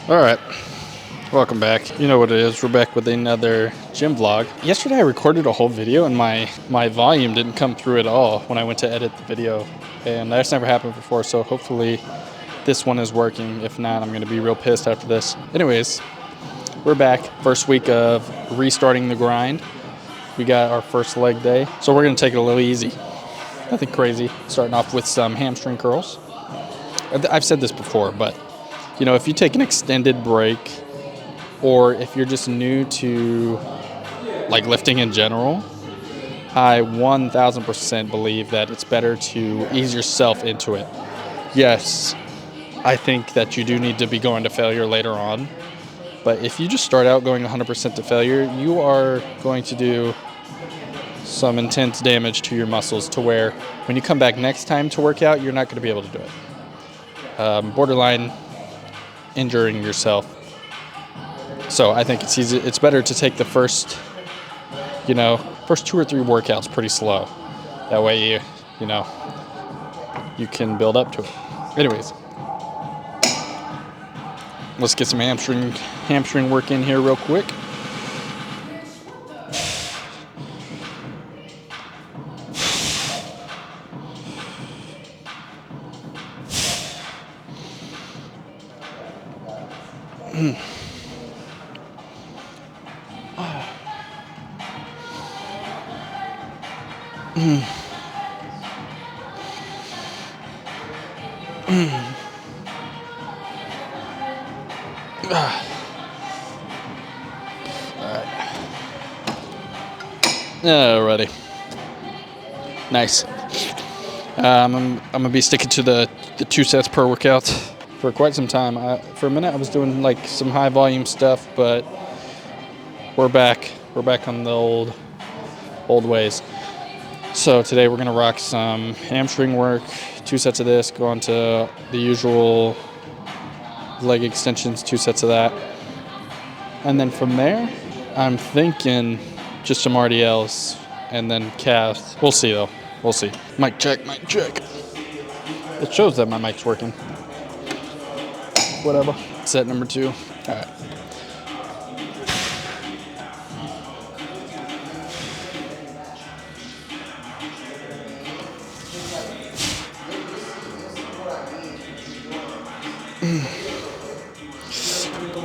All right, welcome back. You know what it is. We're back with another gym vlog. Yesterday I recorded a whole video and my volume didn't come through at all when I went to edit the video. And that's never happened before, so hopefully this one is working. If not, I'm going to be real pissed after this. Anyways, we're back. First week of restarting the grind. We got our first leg day, so we're going to take it a little easy. Nothing crazy. Starting off with some hamstring curls. I've said this before, but you know, if you take an extended break or if you're just new to like lifting in general, I 1000% believe that it's better to ease yourself into it. Yes, I think that you do need to be going to failure later on, but if you just start out going 100% to failure, you are going to do some intense damage to your muscles to where when you come back next time to work out, you're not going to be able to do it. Borderline injuring yourself. So I think it's easy. It's better to take the first 2 or 3 workouts pretty slow. That way you can build up to it. Anyways, let's get some hamstring work in here real quick. Alrighty. Nice. I'm gonna be sticking to the 2 sets per workout for quite some time. For a minute I was doing like some high volume stuff, but we're back on the old ways. So today we're gonna rock some hamstring work, 2 sets of this, go on to the usual leg extensions, 2 sets of that. And then from there, I'm thinking just some RDLs and then calves. We'll see though. We'll see. Mic check. It shows that my mic's working. Whatever. Set number 2. All right.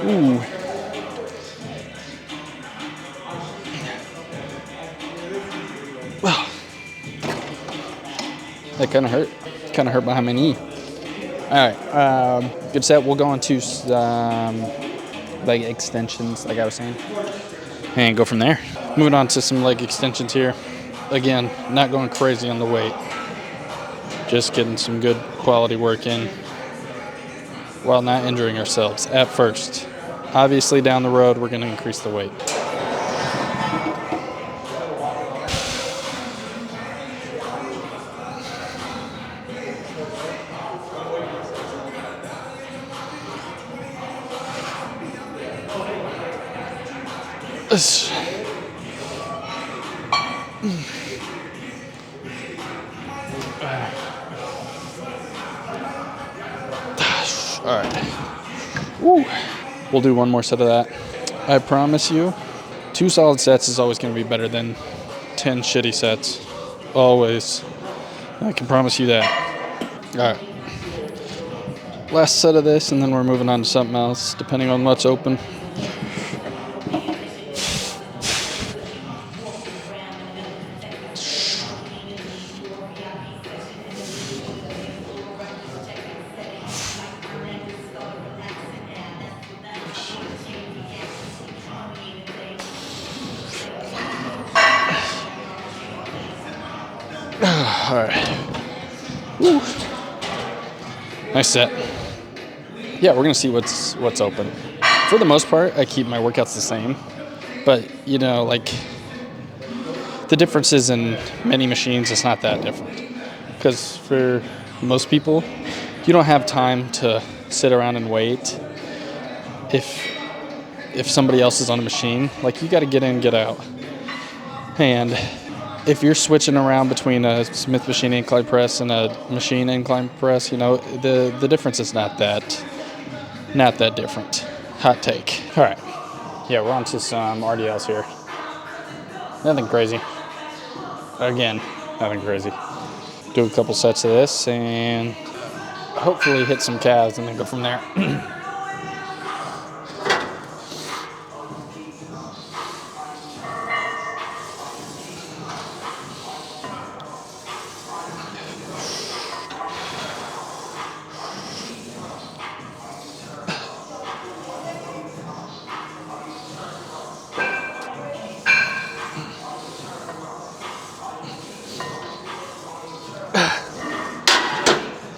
Ooh. Well, that kind of hurt. Kind of hurt behind my knee. All right. Good set. We'll go on to some leg extensions, like I was saying, and go from there. Moving on to some leg extensions here. Again, not going crazy on the weight. Just getting some good quality work in while not injuring ourselves at first. Obviously, down the road, we're going to increase the weight. All right. Woo. We'll do 1 more set of that. I promise you, 2 solid sets is always going to be better than 10 shitty sets. Always. I can promise you that. All right. Last set of this, and then we're moving on to something else, depending on what's open. All right. Woo. Nice set. Yeah, we're gonna see what's open. For the most part, I keep my workouts the same, but like the differences in many machines is not that different. Because for most people, you don't have time to sit around and wait. If somebody else is on a machine, like you got to get in, get out, and if you're switching around between a Smith machine incline press and a machine incline press, the difference is not that different. Hot take. All right. Yeah, we're on to some RDLs here. Nothing crazy. Again, nothing crazy. Do a couple sets of this and hopefully hit some calves and then go from there.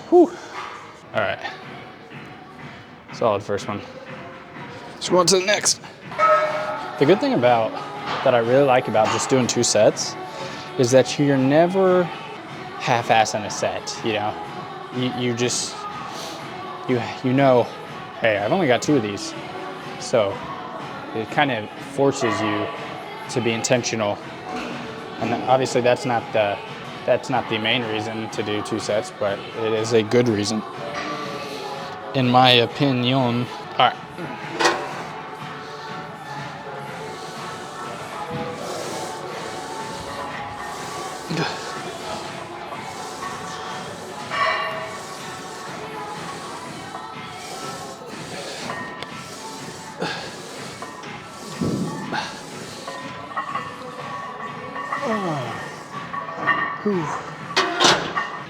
Whew. All right. Solid first one. Let's go on to the next. The good thing that I really like about just doing 2 sets is that you're never half-assing a set, you know? You just, you know, hey, I've only got 2 of these. So it kind of forces you to be intentional. And obviously that's not the main reason to do 2 sets, but it is a good reason, in my opinion. All right.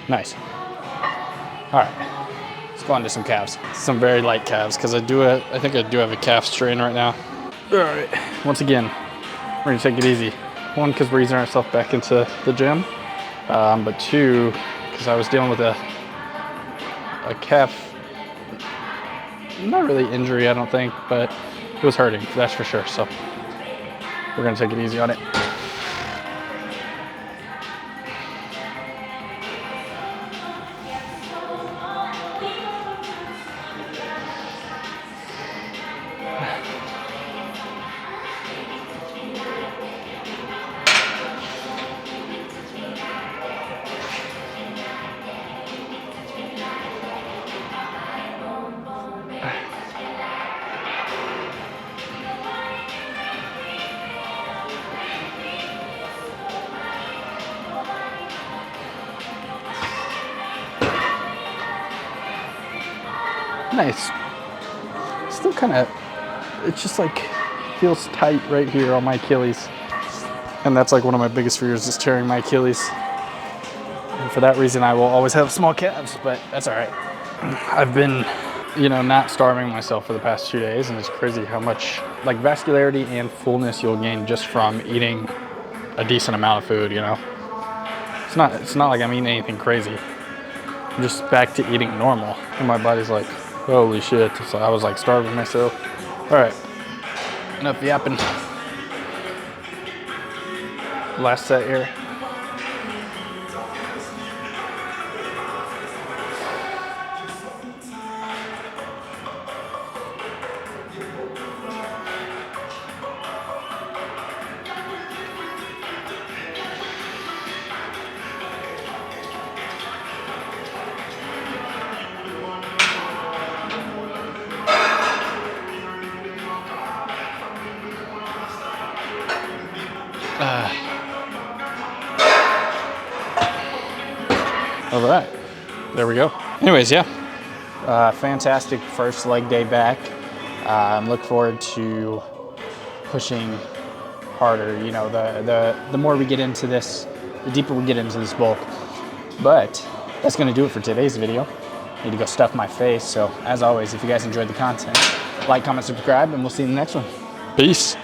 Nice. All right, let's go on to some calves. Some very light calves, because I think I do have a calf strain right now. All right, once again, we're gonna take it easy. 1, because we're easing ourselves back into the gym, but 2, because I was dealing with a calf, not really injury, I don't think, but it was hurting, that's for sure. So we're gonna take it easy on it. Nice. Still kind of, it's just like, feels tight right here on my Achilles. And that's like one of my biggest fears, is tearing my Achilles. And for that reason, I will always have small calves, but that's all right. I've been, you know, not starving myself for the past 2 days, and it's crazy how much like vascularity and fullness you'll gain just from eating a decent amount of food, you know? It's not like I'm eating anything crazy. I'm just back to eating normal. And my body's like, holy shit. So I was like starving myself. All right, enough yapping. Last set here. All right, there we go. Anyways, yeah, fantastic first leg day back. I'm looking forward to pushing harder. You know, the more we get into this, the deeper we get into this bulk. But that's gonna do it for today's video. Need to go stuff my face. So as always, if you guys enjoyed the content, like, comment, subscribe, and we'll see you in the next one. Peace.